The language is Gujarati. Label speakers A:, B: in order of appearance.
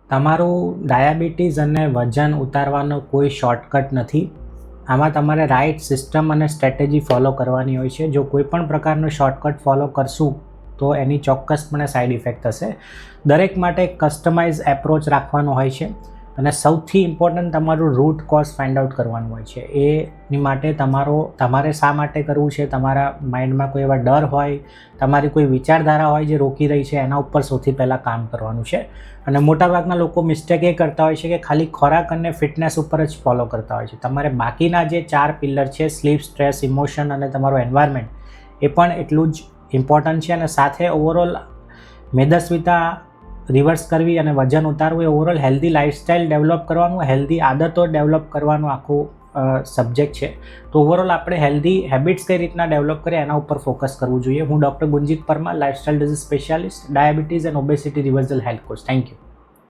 A: તમારું ડાયાબિટીસ અને વજન ઉતારવાનો કોઈ શોર્ટકટ નથી. આમાં તમારે રાઇટ સિસ્ટમ અને સ્ટ્રેટેજી ફોલો કરવાની હોય છે. જો કોઈ પણ પ્રકારનો શોર્ટકટ ફોલો કરશું તો એની ચોક્કસપણે સાઇડ ઇફેક્ટ થશે. દરેક માટે કસ્ટમાઇઝ એપ્રોચ રાખવાનો હોય છે અને સૌથી ઇમ્પોર્ટન્ટ તમારું રૂટ કોઝ ફાઇન્ડ આઉટ કરવાનું હોય છે. એની માટે તમારે શા માટે કરવું છે, તમારા માઇન્ડમાં કોઈ એવા ડર હોય, તમારી કોઈ વિચારધારા હોય જે રોકી રહી છે, એના ઉપર સૌથી પહેલાં કામ કરવાનું છે. અને મોટાભાગના લોકો મિસ્ટેક એ કરતા હોય છે કે ખાલી ખોરાક અને ફિટનેસ ઉપર જ ફોલો કરતા હોય છે. તમારે બાકીના જે 4 પિલર છે, સ્લીપ, સ્ટ્રેસ, ઇમોશન અને તમારું એન્વાયરમેન્ટ, એ પણ એટલું જ ઇમ્પોર્ટન્ટ છે. અને સાથે ઓવરઓલ મેદસ્વીતા રિવર્સ કરવી અને વજન ઉતારવું એ ઓવરઓલ હેલ્ધી લાઇફસ્ટાઇલ ડેવલપ કરવાનું, હેલ્ધી આદતો ડેવલપ કરવાનું આખું સબ્જેક્ટ છે. તો ઓવરઓલ આપણે હેલ્ધી હેબિટ્સ કઈ રીતના ડેવલપ કરીએ એના ઉપર ફોકસ કરવું જોઈએ. હું doctor Gunjit Parmar, lifestyle disease specialist, diabetes and obesity reversal health coach. Thank you.